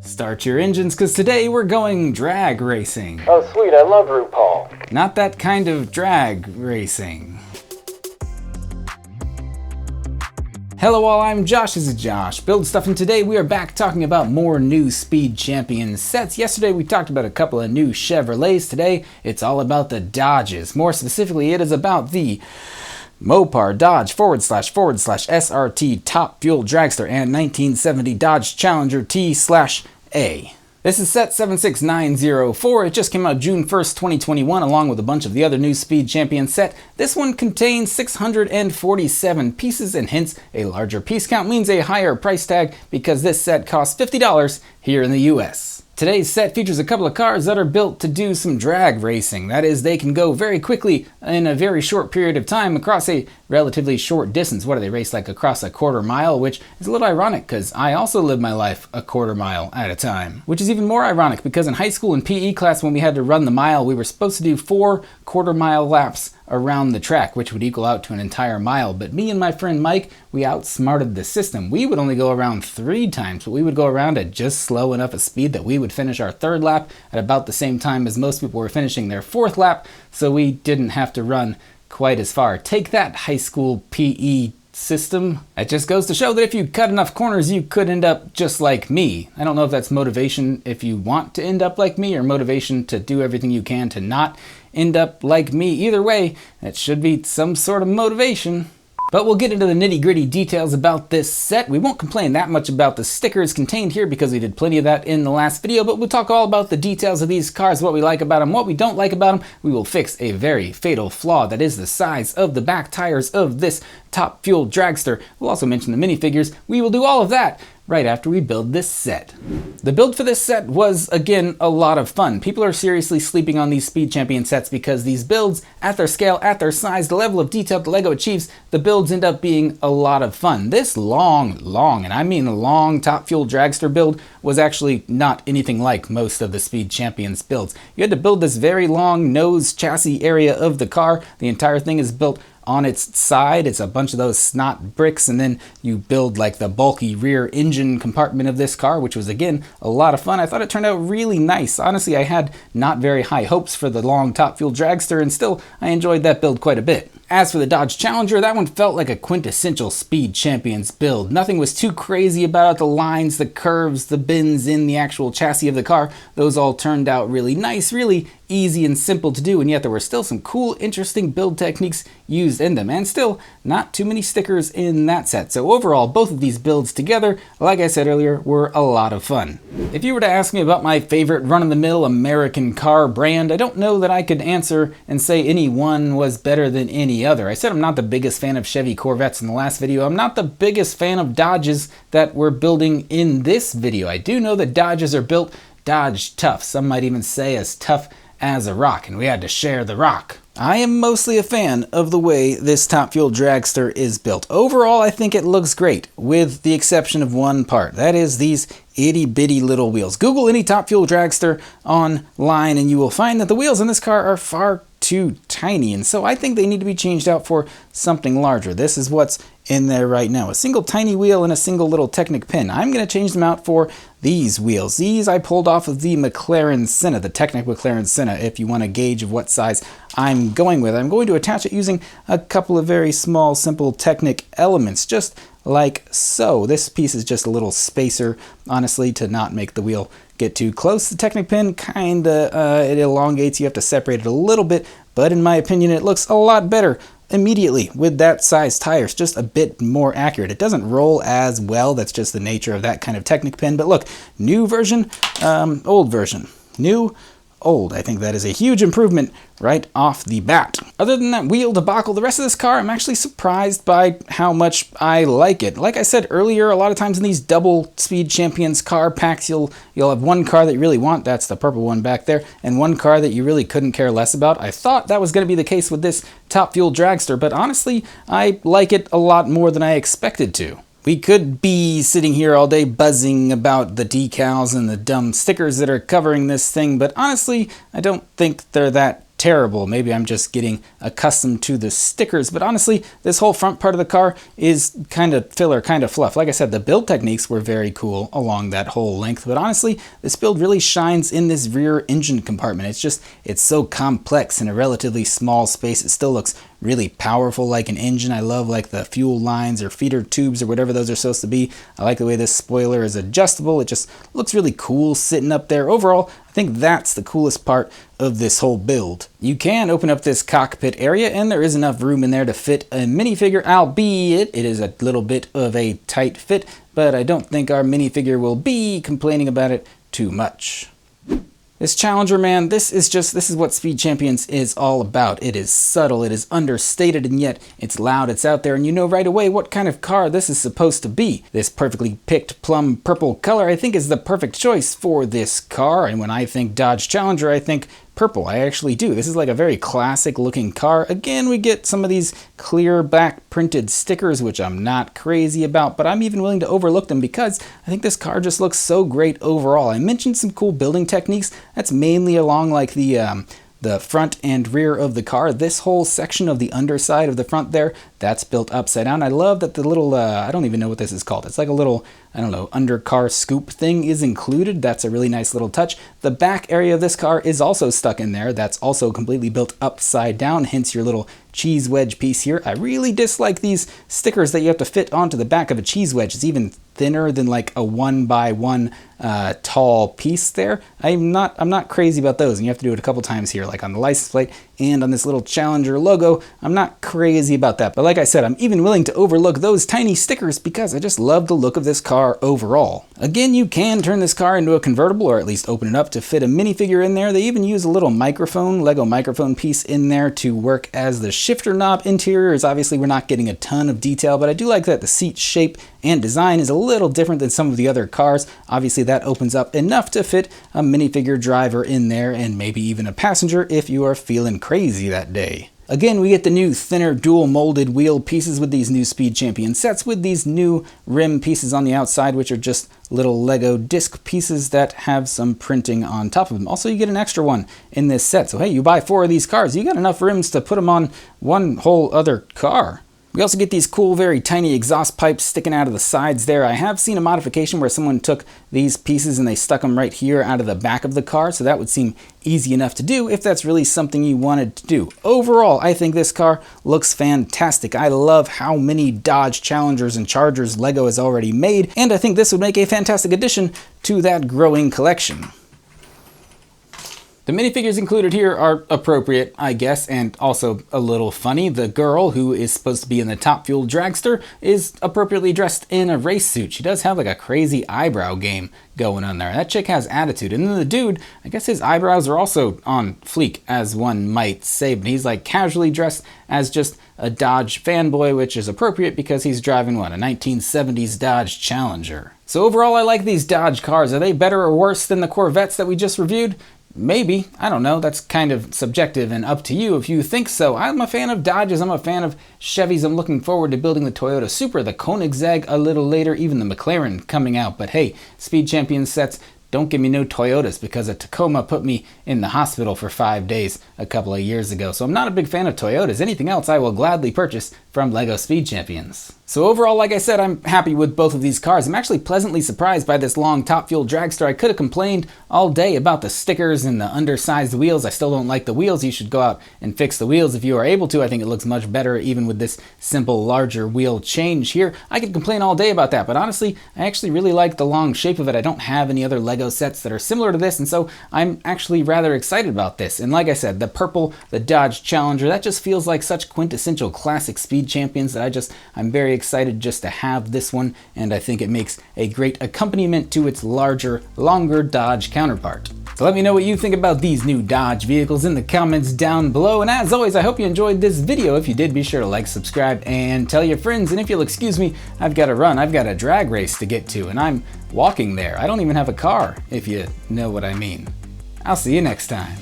Start your engines, because today we're going drag racing. Oh sweet, I love RuPaul. Not that kind of drag racing. Hello all, I'm Josh, this is Josh Build Stuff, and today we are back talking about more new Speed Champion sets. Yesterday we talked about a couple of new Chevrolets. Today it's all about the Dodges. More specifically, it is about the Mopar Dodge / SRT Top Fuel Dragster and 1970 Dodge Challenger T/A. This is set 76904. It just came out June 1st, 2021, along with a bunch of the other new Speed Champion set. This one contains 647 pieces, and hence a larger piece count means a higher price tag because this set costs $50 here in the US. Today's set features a couple of cars that are built to do some drag racing. That is, they can go very quickly in a very short period of time across a relatively short distance. What do they race, like across a quarter mile? Which is a little ironic because I also live my life a quarter mile at a time. Which is even more ironic because in high school in PE class, when we had to run the mile, we were supposed to do 4 quarter-mile laps around the track, which would equal out to an entire mile. But me and my friend Mike, we outsmarted the system. We would only go around 3 times, but we would go around at just slow enough a speed that we would finish our 3rd lap at about the same time as most people were finishing their 4th lap, so we didn't have to run quite as far. Take that, high school PE system. It just goes to show that if you cut enough corners, you could end up just like me. I don't know if that's motivation if you want to end up like me, or motivation to do everything you can to not end up like me. Either way, it should be some sort of motivation. But we'll get into the nitty-gritty details about this set. We won't complain that much about the stickers contained here because we did plenty of that in the last video, but we'll talk all about the details of these cars, what we like about them, what we don't like about them. We will fix a very fatal flaw, that is the size of the back tires of this Top Fuel Dragster. We'll also mention the minifigures. We will do all of that right after we build this set. The build for this set was, again, a lot of fun. People are seriously sleeping on these Speed Champion sets because these builds, at their scale, at their size, the level of detail that LEGO achieves, the builds end up being a lot of fun. This long, and I mean long Top Fuel Dragster build was actually not anything like most of the Speed Champions builds. You had to build this very long nose chassis area of the car. The entire thing is built on its side. It's a bunch of those snot bricks, and then you build like the bulky rear engine compartment of this car, which was again a lot of fun. I thought it turned out really nice. Honestly, I had not very high hopes for the long Top Fuel Dragster, and still I enjoyed that build quite a bit. As for the Dodge Challenger, that one felt like a quintessential Speed Champions build. Nothing was too crazy about it. The lines, the curves, the bends in the actual chassis of the car, those all turned out really nice, really easy and simple to do, and yet there were still some cool, interesting build techniques used in them, and still not too many stickers in that set. So overall, both of these builds together, like I said earlier, were a lot of fun. If you were to ask me about my favorite run-of-the-mill American car brand, I don't know that I could answer and say any one was better than any other. I said I'm not the biggest fan of Chevy Corvettes in the last video. I'm not the biggest fan of Dodges that we're building in this video. I do know that Dodges are built Dodge tough. Some might even say as tough as a rock, and we had to share the rock. I am mostly a fan of the way this Top Fuel Dragster is built. Overall, I think it looks great, with the exception of one part. That is these itty-bitty little wheels. Google any Top Fuel Dragster online and you will find that the wheels in this car are far too tiny, and so I think they need to be changed out for something larger. This is what's in there right now. A single tiny wheel and a single little Technic pin. I'm going to change them out for these wheels. These I pulled off of the McLaren Senna, the Technic McLaren Senna, if you want a gauge of what size I'm going with. I'm going to attach it using a couple of very small, simple Technic elements, just like so. This piece is just a little spacer, honestly, to not make the wheel get too close. The Technic pin kinda it elongates. You have to separate it a little bit, but in my opinion, it looks a lot better immediately with that size tires, just a bit more accurate. It doesn't roll as well. That's just the nature of that kind of Technic pin. But look, new version, old version, new, old. I think that is a huge improvement right off the bat. Other than that wheel debacle, the rest of this car, I'm actually surprised by how much I like it. Like I said earlier, a lot of times in these double Speed Champions car packs, you'll have one car that you really want, that's the purple one back there, and one car that you really couldn't care less about. I thought that was going to be the case with this Top Fuel Dragster, but honestly, I like it a lot more than I expected to. We could be sitting here all day buzzing about the decals and the dumb stickers that are covering this thing, but honestly, I don't think they're that terrible. Maybe I'm just getting accustomed to the stickers, but honestly, this whole front part of the car is kind of filler, kind of fluff. Like I said, the build techniques were very cool along that whole length, but honestly, this build really shines in this rear engine compartment. It's so complex in a relatively small space. It still looks really powerful like an engine. I love like the fuel lines or feeder tubes or whatever those are supposed to be. I like the way this spoiler is adjustable. It just looks really cool sitting up there. Overall, I think that's the coolest part of this whole build. You can open up this cockpit area and there is enough room in there to fit a minifigure, albeit it is a little bit of a tight fit, but I don't think our minifigure will be complaining about it too much. This Challenger, man, this is what Speed Champions is all about. It is subtle, it is understated, and yet it's loud, it's out there, and you know right away what kind of car this is supposed to be. This perfectly picked plum purple color, I think, is the perfect choice for this car, and when I think Dodge Challenger, I think purple. I actually do. This is like a very classic looking car. Again, we get some of these clear back printed stickers, which I'm not crazy about, but I'm even willing to overlook them because I think this car just looks so great overall. I mentioned some cool building techniques. That's mainly along like the front and rear of the car. This whole section of the underside of the front there, that's built upside down. I love that the little, I don't even know what this is called. It's like a little, I don't know, undercar scoop thing is included. That's a really nice little touch. The back area of this car is also stuck in there. That's also completely built upside down, hence your little cheese wedge piece here. I really dislike these stickers that you have to fit onto the back of a cheese wedge. It's even thinner than like a 1x1 tall piece there. I'm not crazy about those, and you have to do it a couple times here, like on the license plate and on this little Challenger logo. I'm not crazy about that, but like I said, I'm even willing to overlook those tiny stickers because I just love the look of this car overall. Again, you can turn this car into a convertible, or at least open it up to fit a minifigure in there. They even use a little microphone, Lego microphone piece in there to work as the shifter knob. Interior is obviously, we're not getting a ton of detail, but I do like that the seat shape and design is a little different than some of the other cars. Obviously that opens up enough to fit a minifigure driver in there, and maybe even a passenger if you are feeling crazy that day. Again, we get the new thinner dual molded wheel pieces with these new Speed Champion sets with these new rim pieces on the outside, which are just little Lego disc pieces that have some printing on top of them. Also, you get an extra one in this set. So hey, you buy 4 of these cars, you got enough rims to put them on one whole other car. We also get these cool, very tiny exhaust pipes sticking out of the sides there. I have seen a modification where someone took these pieces and they stuck them right here out of the back of the car, so that would seem easy enough to do if that's really something you wanted to do. Overall, I think this car looks fantastic. I love how many Dodge Challengers and Chargers Lego has already made, and I think this would make a fantastic addition to that growing collection. The minifigures included here are appropriate, I guess, and also a little funny. The girl, who is supposed to be in the Top Fuel Dragster, is appropriately dressed in a race suit. She does have like a crazy eyebrow game going on there. That chick has attitude. And then the dude, I guess his eyebrows are also on fleek, as one might say, but he's like casually dressed as just a Dodge fanboy, which is appropriate because he's driving what, a 1970s Dodge Challenger. So overall, I like these Dodge cars. Are they better or worse than the Corvettes that we just reviewed? Maybe. I don't know. That's kind of subjective and up to you if you think so. I'm a fan of Dodges. I'm a fan of Chevys. I'm looking forward to building the Toyota Supra, the Koenigsegg a little later, even the McLaren coming out. But hey, Speed Champion sets, don't give me no Toyotas, because a Tacoma put me in the hospital for 5 days a couple of years ago. So I'm not a big fan of Toyotas. Anything else I will gladly purchase from LEGO Speed Champions. So overall, like I said, I'm happy with both of these cars. I'm actually pleasantly surprised by this long Top Fuel Dragster. I could have complained all day about the stickers and the undersized wheels. I still don't like the wheels. You should go out and fix the wheels if you are able to. I think it looks much better even with this simple larger wheel change here. I could complain all day about that, but honestly, I actually really like the long shape of it. I don't have any other LEGO sets that are similar to this, and so I'm actually rather excited about this. And like I said, the purple, the Dodge Challenger, that just feels like such quintessential classic Speed Champions that I'm very excited just to have this one, and I think it makes a great accompaniment to its larger, longer Dodge counterpart. So let me know what you think about these new Dodge vehicles in the comments down below, and as always, I hope you enjoyed this video. If you did, be sure to like, subscribe, and tell your friends. And if you'll excuse me, I've got to run. I've got a drag race to get to, and I'm walking there. I don't even have a car, if you know what I mean. I'll see you next time.